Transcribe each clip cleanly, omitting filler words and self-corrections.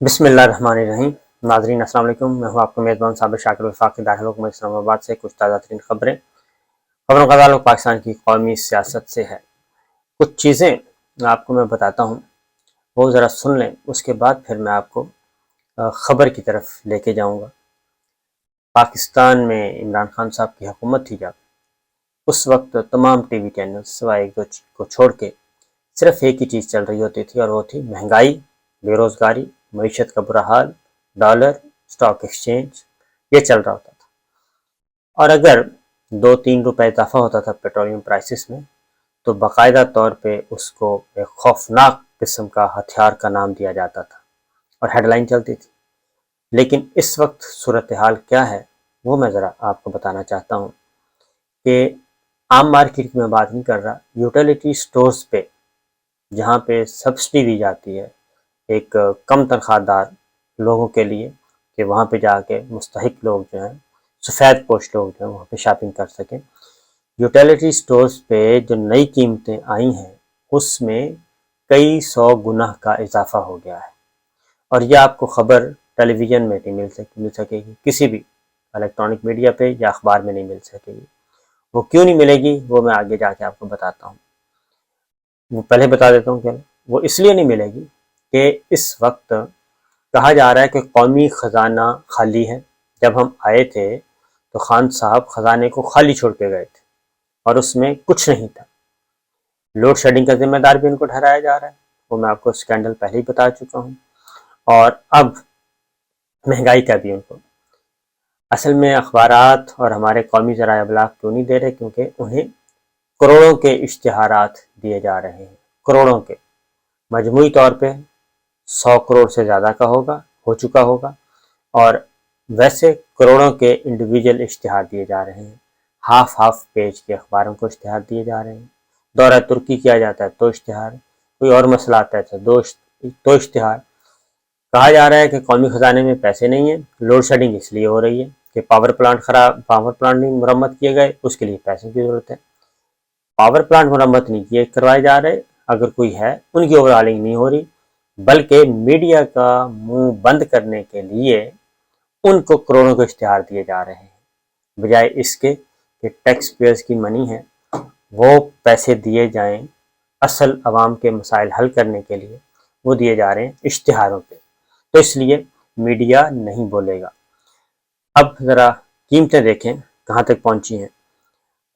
بسم اللہ الرحمن الرحیم۔ ناظرین السلام علیکم، میں ہوں آپ کو میزبان صابر شاکر وفاقی دارالحکومت اسلام آباد سے کچھ تازہ ترین خبروں کا تعلق پاکستان کی قومی سیاست سے ہے۔ کچھ چیزیں آپ کو میں بتاتا ہوں، وہ ذرا سن لیں، اس کے بعد پھر میں آپ کو خبر کی طرف لے کے جاؤں گا۔ پاکستان میں عمران خان صاحب کی حکومت تھی جب، اس وقت تمام ٹی وی چینل سوائے ایک دو کو چھوڑ کے صرف ایک ہی چیز چل رہی ہوتی تھی، اور وہ تھی مہنگائی، بے روزگاری، معیشت کا برا حال، ڈالر، سٹاک ایکسچینج، یہ چل رہا ہوتا تھا۔ اور اگر 2-3 روپے اضافہ ہوتا تھا پیٹرولیم پرائسز میں، تو باقاعدہ طور پہ اس کو ایک خوفناک قسم کا ہتھیار کا نام دیا جاتا تھا اور ہیڈ لائن چلتی تھی۔ لیکن اس وقت صورتحال کیا ہے وہ میں ذرا آپ کو بتانا چاہتا ہوں کہ عام مارکیٹ کی میں بات نہیں کر رہا، یوٹیلیٹی سٹورز پہ جہاں پہ سبسڈی دی جاتی ہے ایک کم تنخواہ دار لوگوں کے لیے کہ وہاں پہ جا کے مستحق لوگ جو ہیں، سفید پوش لوگ جو ہیں، وہاں پہ شاپنگ کر سکیں۔ یوٹیلیٹی سٹورز پہ جو نئی قیمتیں آئی ہیں اس میں کئی 100 گنا کا اضافہ ہو گیا ہے، اور یہ آپ کو خبر ٹیلی ویژن میں نہیں مل سکے گی، کسی بھی الیکٹرانک میڈیا پہ یا اخبار میں نہیں مل سکے گی۔ وہ کیوں نہیں ملے گی وہ میں آگے جا کے آپ کو بتاتا ہوں۔ وہ پہلے بتا دیتا ہوں کہ وہ اس لیے نہیں ملے گی کہ اس وقت کہا جا رہا ہے کہ قومی خزانہ خالی ہے۔ جب ہم آئے تھے تو خان صاحب خزانے کو خالی چھوڑ کے گئے تھے اور اس میں کچھ نہیں تھا۔ لوڈ شیڈنگ کا ذمہ دار بھی ان کو ٹھہرایا جا رہا ہے، وہ میں آپ کو اسکینڈل پہلے ہی بتا چکا ہوں، اور اب مہنگائی کا بھی ان کو۔ اصل میں اخبارات اور ہمارے قومی ذرائع ابلاغ کیوں نہیں دے رہے؟ کیونکہ انہیں کروڑوں کے اشتہارات دیے جا رہے ہیں، کروڑوں کے، مجموعی طور پہ 100 کروڑ سے زیادہ کا ہو چکا ہوگا، اور ویسے کروڑوں کے انڈیویجول اشتہار دیے جا رہے ہیں۔ ہاف پیج کے اخباروں کو اشتہار دیے جا رہے ہیں۔ دورہ ترکی کیا جاتا ہے تو اشتہار، کوئی اور مسئلہ آتا ہے تو اشتہار۔ کہا جا رہا ہے کہ قومی خزانے میں پیسے نہیں ہیں، لوڈ شیڈنگ اس لیے ہو رہی ہے کہ پاور پلانٹ نہیں مرمت کیے گئے، اس کے لیے پیسوں کی ضرورت ہے۔ پاور پلانٹ مرمت نہیں کروائے جا رہے، اگر کوئی ہے ان کی اوور ہالنگ نہیں ہو رہی، بلکہ میڈیا کا منہ بند کرنے کے لیے ان کو کروڑوں کے اشتہار دیے جا رہے ہیں، بجائے اس کے کہ ٹیکس پیئرز کی منی ہے وہ پیسے دیے جائیں اصل عوام کے مسائل حل کرنے کے لیے، وہ دیے جا رہے ہیں اشتہاروں پہ، تو اس لیے میڈیا نہیں بولے گا۔ اب ذرا قیمتیں دیکھیں کہاں تک پہنچی ہیں۔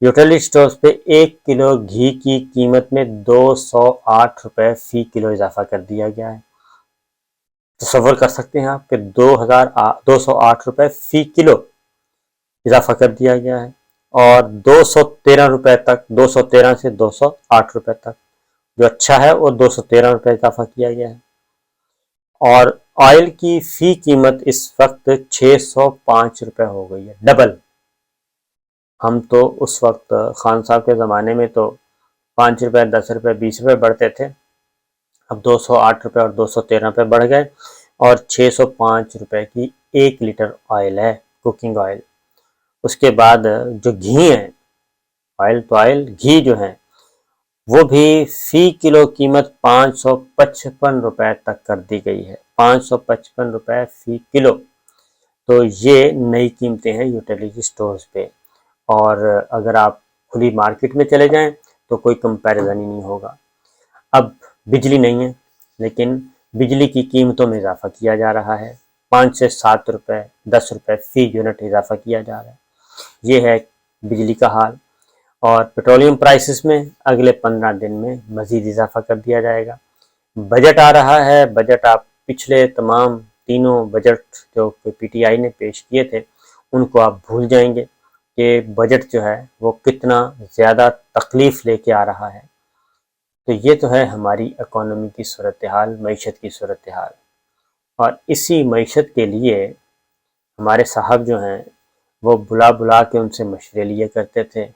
یوٹیلیٹی سٹورز پہ 1 کلو گھی کی قیمت میں 208 روپے فی کلو اضافہ کر دیا گیا ہے۔ تصور کر سکتے ہیں آپ کہ 208 روپے فی کلو اضافہ کر دیا گیا ہے، اور 213 روپے تک، 213 سے 208 روپے تک، جو اچھا ہے وہ 213 روپے اضافہ کیا گیا ہے۔ اور آئل کی فی قیمت اس وقت 605 روپے ہو گئی ہے، ڈبل۔ ہم تو اس وقت خان صاحب کے زمانے میں تو 5 روپے، 10 روپے، 20 روپے بڑھتے تھے، اب 208 روپے اور 213 روپے بڑھ گئے، اور 605 روپے کی 1 لیٹر آئل ہے، کوکنگ آئل۔ اس کے بعد جو گھی ہیں، آئل تو آئل، گھی جو ہیں وہ بھی فی کلو قیمت 555 روپے تک کر دی گئی ہے، 555 روپے فی کلو۔ تو یہ نئی قیمتیں ہیں یوٹیلیٹی سٹورز پہ، اور اگر آپ کھلی مارکیٹ میں چلے جائیں تو کوئی کمپیریزن ہی نہیں ہوگا۔ اب بجلی نہیں ہے، لیکن بجلی کی قیمتوں میں اضافہ کیا جا رہا ہے، 5 سے 7 روپے، 10 روپے فی یونٹ اضافہ کیا جا رہا ہے۔ یہ ہے بجلی کا حال۔ اور پیٹرولیم پرائسز میں اگلے 15 دن میں مزید اضافہ کر دیا جائے گا۔ بجٹ آ رہا ہے، بجٹ آپ پچھلے تمام تینوں بجٹ جو پی ٹی آئی نے پیش کیے تھے ان کو آپ بھول جائیں گے کہ بجٹ جو ہے وہ کتنا زیادہ تکلیف لے کے آ رہا ہے۔ تو یہ تو ہے ہماری اکانومی کی صورتحال، معیشت کی صورتحال، اور اسی معیشت کے لیے ہمارے صاحب جو ہیں وہ بلا کے ان سے مشورے لیا کرتے تھے،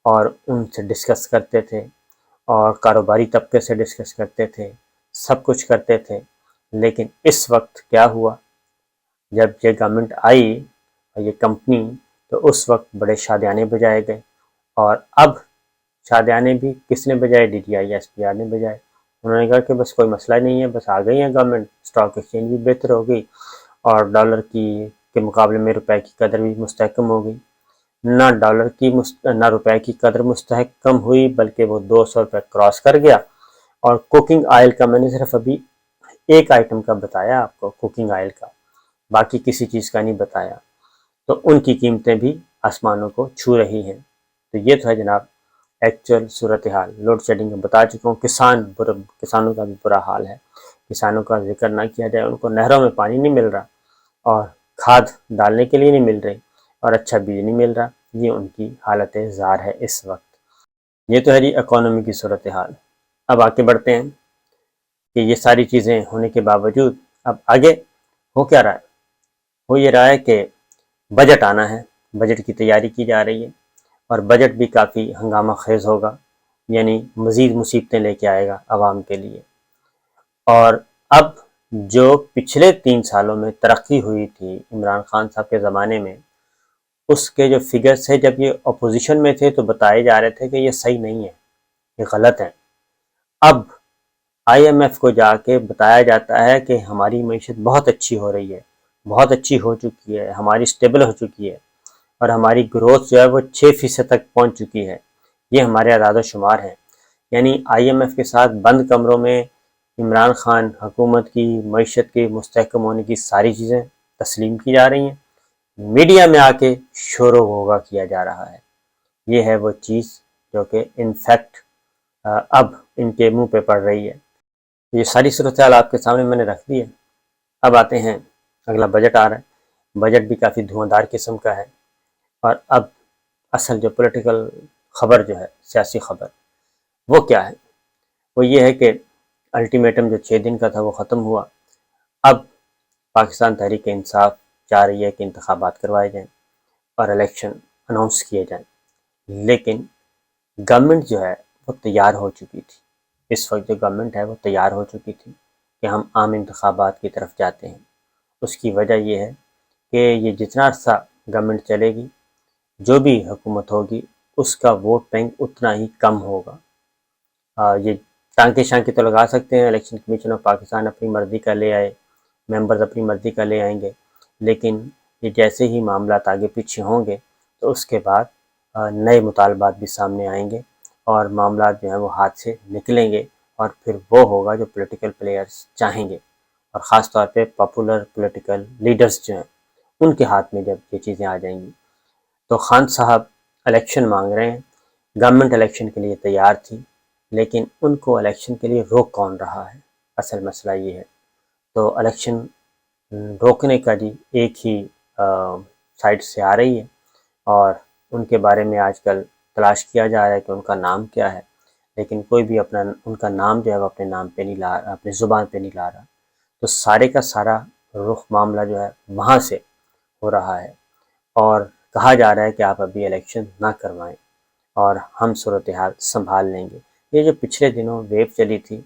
اور ان سے ڈسکس کرتے تھے، اور کاروباری طبقے سے ڈسکس کرتے تھے، سب کچھ کرتے تھے۔ لیکن اس وقت کیا ہوا؟ جب یہ گورنمنٹ آئی اور یہ کمپنی، تو اس وقت بڑے شادیانے بجائے گئے، اور اب شادیانے بھی کس نے بجائے؟ D T I S P R نے بجائے۔ انہوں نے کہا کہ بس کوئی مسئلہ نہیں ہے، بس آ گئی ہیں گورنمنٹ، اسٹاک ایکسچینج بھی بہتر ہو گئی اور ڈالر کے مقابلے میں روپے کی قدر بھی مستحکم ہو گئی۔ نہ روپے کی قدر مستحکم ہوئی بلکہ وہ 200 روپے کراس کر گیا۔ اور کوکنگ آئل کا میں نے صرف ابھی ایک آئٹم کا بتایا آپ کو، کوکنگ آئل کا، باقی کسی چیز کا نہیں بتایا، تو ان کی قیمتیں بھی آسمانوں کو چھو رہی ہیں۔ تو یہ تو ہے جناب ایکچوئل صورتحال۔ لوڈ شیڈنگ میں بتا چکا ہوں، کسانوں کا بھی برا حال ہے، کسانوں کا ذکر نہ کیا جائے، ان کو نہروں میں پانی نہیں مل رہا اور کھاد ڈالنے کے لیے نہیں مل رہی اور اچھا بیج نہیں مل رہا، یہ ان کی حالت زار ہے اس وقت۔ یہ تو ہے جی اکانومی کی صورتحال۔ اب آگے بڑھتے ہیں کہ یہ ساری چیزیں ہونے کے باوجود اب آگے ہو کیا رہا ہے؟ ہو یہ رہا ہے کہ بجٹ آنا ہے، بجٹ کی تیاری کی جا رہی ہے اور بجٹ بھی کافی ہنگامہ خیز ہوگا، یعنی مزید مصیبتیں لے کے آئے گا عوام کے لیے۔ اور اب جو پچھلے 3 سالوں میں ترقی ہوئی تھی عمران خان صاحب کے زمانے میں، اس کے جو فگرز تھے جب یہ اپوزیشن میں تھے تو بتائے جا رہے تھے کہ یہ صحیح نہیں ہے، یہ غلط ہے۔ اب آئی ایم ایف کو جا کے بتایا جاتا ہے کہ ہماری معیشت بہت اچھی ہو رہی ہے، بہت اچھی ہو چکی ہے، ہماری اسٹیبل ہو چکی ہے اور ہماری گروتھ جو ہے وہ 6% تک پہنچ چکی ہے، یہ ہمارے اعداد و شمار ہیں۔ یعنی آئی ایم ایف کے ساتھ بند کمروں میں عمران خان حکومت کی معیشت کے مستحکم ہونے کی ساری چیزیں تسلیم کی جا رہی ہیں، میڈیا میں آ کے شور و غوغا کیا جا رہا ہے۔ یہ ہے وہ چیز جو کہ انفیکٹ اب ان کے منہ پہ پڑ رہی ہے۔ یہ ساری صورتحال آپ کے سامنے میں نے رکھ دی ہے۔ اب آتے ہیں، اگلا بجٹ آ رہا ہے، بجٹ بھی کافی دھواں دار قسم کا ہے اور اب اصل جو پولیٹیکل خبر جو ہے، سیاسی خبر، وہ کیا ہے؟ وہ یہ ہے کہ الٹیمیٹم جو 6 دن کا تھا وہ ختم ہوا۔ اب پاکستان تحریک انصاف چاہ رہی ہے کہ انتخابات کروائے جائیں اور الیکشن اناؤنس کیے جائیں، لیکن گورنمنٹ جو ہے وہ تیار ہو چکی تھی۔ اس وقت جو گورنمنٹ ہے وہ تیار ہو چکی تھی کہ ہم عام انتخابات کی طرف جاتے ہیں۔ اس کی وجہ یہ ہے کہ یہ جتنا عرصہ گورنمنٹ چلے گی، جو بھی حکومت ہوگی، اس کا ووٹ بینک اتنا ہی کم ہوگا۔ یہ ٹانکے شانکے تو لگا سکتے ہیں، الیکشن کمیشن آف پاکستان اپنی مرضی کا لے آئے، ممبرز اپنی مرضی کا لے آئیں گے، لیکن یہ جیسے ہی معاملات آگے پیچھے ہوں گے تو اس کے بعد نئے مطالبات بھی سامنے آئیں گے اور معاملات جو ہیں وہ ہاتھ سے نکلیں گے اور پھر وہ ہوگا جو پولیٹیکل پلیئرز چاہیں گے، اور خاص طور پہ پاپولر پولیٹیکل لیڈرز جو ہیں ان کے ہاتھ میں جب یہ چیزیں آ جائیں گی۔ تو خان صاحب الیکشن مانگ رہے ہیں، گورنمنٹ الیکشن کے لیے تیار تھی، لیکن ان کو الیکشن کے لیے روک کون رہا ہے؟ اصل مسئلہ یہ ہے۔ تو الیکشن روکنے کا جی ایک ہی سائٹ سے آ رہی ہے اور ان کے بارے میں آج کل تلاش کیا جا رہا ہے کہ ان کا نام کیا ہے، لیکن کوئی بھی ان کا نام جو ہے وہ اپنے نام پہ نہیں لا، اپنی زبان پہ نہیں لا رہا۔ تو سارے کا سارا رخ معاملہ جو ہے وہاں سے ہو رہا ہے اور کہا جا رہا ہے کہ آپ ابھی الیکشن نہ کروائیں اور ہم صورتحال سنبھال لیں گے۔ یہ جو پچھلے دنوں ویو چلی تھی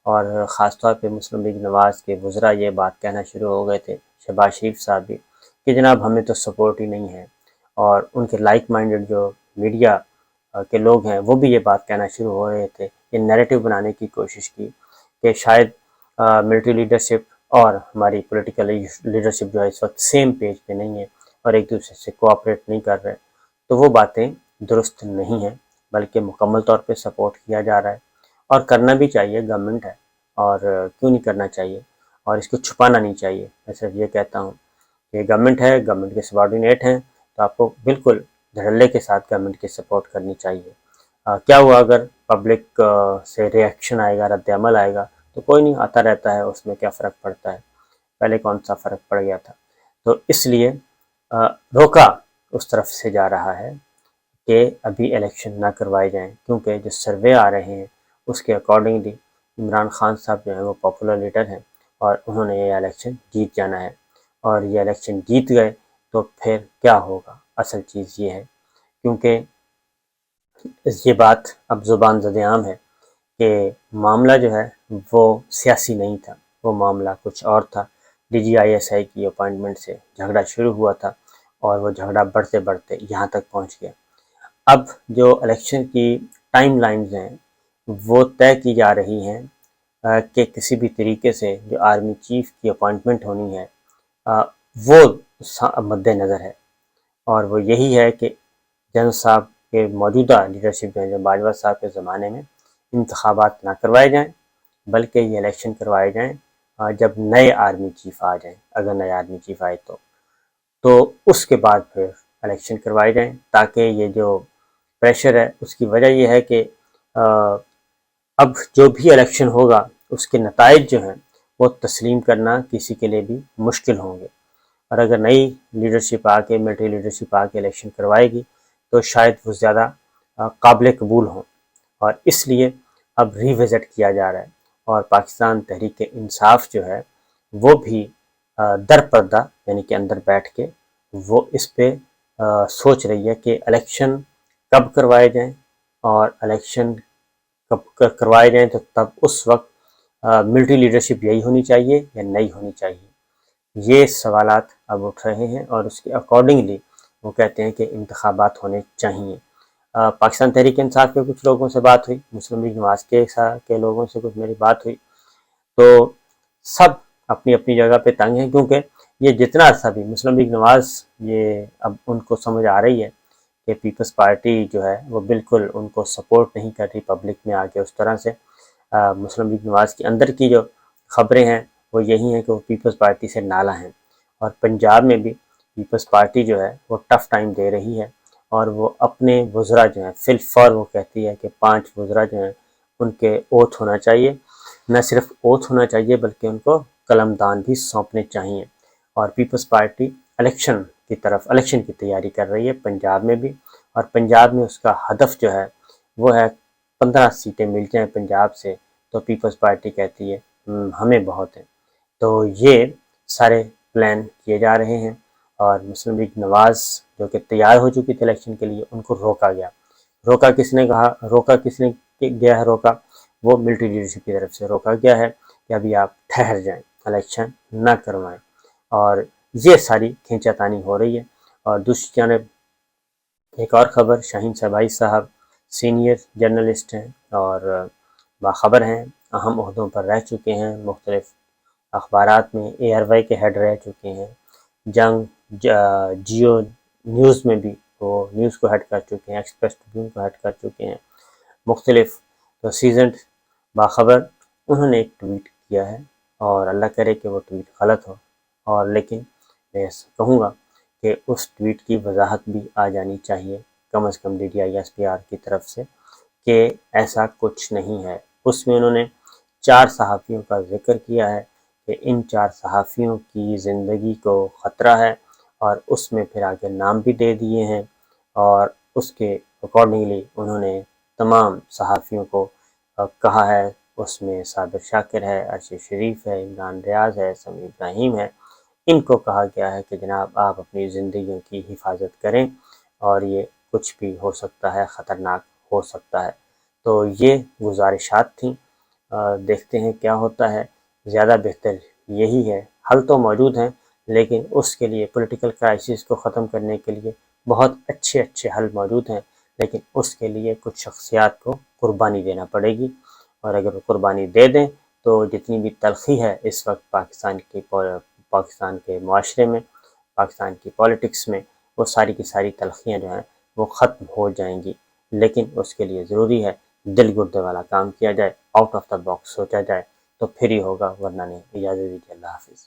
اور خاص طور پہ مسلم لیگ نواز کے وزراء یہ بات کہنا شروع ہو گئے تھے، شہباز شریف صاحب بھی، کہ جناب ہمیں تو سپورٹ ہی نہیں ہے، اور ان کے لائک مائنڈڈ جو میڈیا کے لوگ ہیں وہ بھی یہ بات کہنا شروع ہو رہے تھے، یہ نیریٹو بنانے کی کوشش کی کہ شاید ملٹری لیڈرشپ اور ہماری پولیٹیکل لیڈرشپ جو ہے اس وقت سیم پیج پہ نہیں ہے اور ایک دوسرے سے کوآپریٹ نہیں کر رہے۔ تو وہ باتیں درست نہیں ہیں، بلکہ مکمل طور پہ سپورٹ کیا جا رہا ہے اور کرنا بھی چاہیے، گورنمنٹ ہے اور کیوں نہیں کرنا چاہیے، اور اس کو چھپانا نہیں چاہیے۔ میں صرف یہ کہتا ہوں کہ گورنمنٹ ہے، گورنمنٹ کے سبارڈینیٹ ہیں، تو آپ کو بالکل دھڑلے کے ساتھ گورنمنٹ کی سپورٹ کرنی چاہیے۔ کیا ہوا اگر پبلک سے ریئیکشن آئے گا، رد عمل آئے گا، تو کوئی نہیں، آتا رہتا ہے، اس میں کیا فرق پڑتا ہے، پہلے کون سا فرق پڑ گیا تھا۔ تو اس لیے روکا اس طرف سے جا رہا ہے کہ ابھی الیکشن نہ کروائے جائیں، کیونکہ جو سروے آ رہے ہیں اس کے اکارڈنگلی عمران خان صاحب جو ہیں وہ پاپولر لیڈر ہیں اور انہوں نے یہ الیکشن جیت جانا ہے، اور یہ الیکشن جیت گئے تو پھر کیا ہوگا؟ اصل چیز یہ ہے، کیونکہ یہ بات اب زبان زد عام ہے کہ معاملہ جو ہے وہ سیاسی نہیں تھا، وہ معاملہ کچھ اور تھا۔ D G I S I کی اپوائنٹمنٹ سے جھگڑا شروع ہوا تھا اور وہ جھگڑا بڑھتے بڑھتے یہاں تک پہنچ گیا۔ اب جو الیکشن کی ٹائم لائنز ہیں وہ طے کی جا رہی ہیں کہ کسی بھی طریقے سے جو آرمی چیف کی اپوائنٹمنٹ ہونی ہے وہ مد نظر ہے، اور وہ یہی ہے کہ جنرل صاحب کے موجودہ لیڈرشپ جو ہے باجوہ صاحب کے زمانے میں انتخابات نہ کروائے جائیں، بلکہ یہ الیکشن کروائے جائیں جب نئے آرمی چیف آ جائیں، اگر نئے آرمی چیف آئے تو اس کے بعد پھر الیکشن کروائے جائیں، تاکہ یہ جو پریشر ہے اس کی وجہ یہ ہے کہ اب جو بھی الیکشن ہوگا اس کے نتائج جو ہیں وہ تسلیم کرنا کسی کے لیے بھی مشکل ہوں گے، اور اگر نئی لیڈرشپ آ کے ملٹری لیڈرشپ آ کے الیکشن کروائے گی تو شاید وہ زیادہ قابل قبول ہوں، اور اس لیے اب ری وزٹ کیا جا رہا ہے، اور پاکستان تحریک انصاف جو ہے وہ بھی در پردہ یعنی کہ اندر بیٹھ کے وہ اس پہ سوچ رہی ہے کہ الیکشن کب کروائے جائیں، اور الیکشن کب کروائے جائیں تو تب اس وقت ملٹری لیڈرشپ یہی ہونی چاہیے یا نہیں ہونی چاہیے، یہ سوالات اب اٹھ رہے ہیں، اور اس کے اکارڈنگلی وہ کہتے ہیں کہ انتخابات ہونے چاہیے۔ پاکستان تحریک انصاف کے کچھ لوگوں سے بات ہوئی، مسلم لیگ نواز کے لوگوں سے کچھ میری بات ہوئی، تو سب اپنی اپنی جگہ پہ تنگ ہیں، کیونکہ یہ جتنا عرصہ بھی مسلم لیگ نواز یہ اب ان کو سمجھ آ رہی ہے کہ پیپلز پارٹی جو ہے وہ بالکل ان کو سپورٹ نہیں کر رہی پبلک میں آ کے اس طرح سے۔ مسلم لیگ نواز کے اندر کی جو خبریں ہیں وہ یہی ہیں کہ وہ پیپلز پارٹی سے نالا ہیں، اور پنجاب میں بھی پیپلز پارٹی جو ہے وہ ٹف ٹائم دے رہی ہے، اور وہ اپنے وزراء جو ہیں فی الفور وہ کہتی ہے کہ 5 وزراء جو ہیں ان کے اوتھ ہونا چاہیے، نہ صرف اوتھ ہونا چاہیے بلکہ ان کو قلم دان بھی سونپنے چاہیے، اور پیپلز پارٹی الیکشن کی تیاری کر رہی ہے پنجاب میں بھی، اور پنجاب میں اس کا ہدف جو ہے وہ ہے 15 سیٹیں مل جائیں پنجاب سے تو پیپلز پارٹی کہتی ہے ہمیں بہت ہیں۔ تو یہ سارے پلان کیے جا رہے ہیں، اور مسلم لیگ نواز جو کہ تیار ہو چکی تھی الیکشن کے لیے ان کو روکا گیا۔ روکا کس نے گیا ہے؟ وہ ملٹری لیڈرشپ کی طرف سے روکا گیا ہے کہ ابھی آپ ٹھہر جائیں، الیکشن نہ کروائیں، اور یہ ساری کھینچا تانی ہو رہی ہے۔ اور دوسری جانب ایک اور خبر، شاہین صبائی صاحب سینئر جرنلسٹ ہیں اور باخبر ہیں، اہم عہدوں پر رہ چکے ہیں، مختلف اخبارات میں ARY کے ہیڈ رہ چکے ہیں، جیو نیوز میں بھی وہ نیوز کو ہیڈ کر چکے ہیں، ایکسپریس ٹریبیون کو ہیڈ کر چکے ہیں، مختلف تو سیزنڈ باخبر انہوں نے ایک ٹویٹ کیا ہے، اور اللہ کرے کہ وہ ٹویٹ غلط ہو، اور لیکن میں کہوں گا کہ اس ٹویٹ کی وضاحت بھی آ جانی چاہیے کم از کم DDISPR کی طرف سے کہ ایسا کچھ نہیں ہے۔ اس میں انہوں نے 4 صحافیوں کا ذکر کیا ہے کہ ان 4 صحافیوں کی زندگی کو خطرہ ہے، اور اس میں پھر آگے نام بھی دے دیے ہیں، اور اس کے اکارڈنگلی انہوں نے تمام صحافیوں کو کہا ہے، اس میں صابر شاکر ہے، ارشد شریف ہے، عمران ریاض ہے، سمیع ابراہیم ہے، ان کو کہا گیا ہے کہ جناب آپ اپنی زندگیوں کی حفاظت کریں، اور یہ کچھ بھی ہو سکتا ہے، خطرناک ہو سکتا ہے۔ تو یہ گزارشات تھیں، دیکھتے ہیں کیا ہوتا ہے۔ زیادہ بہتر یہی ہے، حل تو موجود ہیں لیکن اس کے لیے پولیٹیکل کرائسس کو ختم کرنے کے لیے بہت اچھے حل موجود ہیں، لیکن اس کے لیے کچھ شخصیات کو قربانی دینا پڑے گی، اور اگر وہ قربانی دے دیں تو جتنی بھی تلخی ہے اس وقت پاکستان کے معاشرے میں، پاکستان کی پولیٹکس میں، وہ ساری کی ساری تلخیاں جو ہیں وہ ختم ہو جائیں گی، لیکن اس کے لیے ضروری ہے دل گردے والا کام کیا جائے، آؤٹ آف دا باکس سوچا جائے، تو پھر ہی ہوگا، ورنہ نہیں۔ اجازت دیجیے، اللہ حافظ۔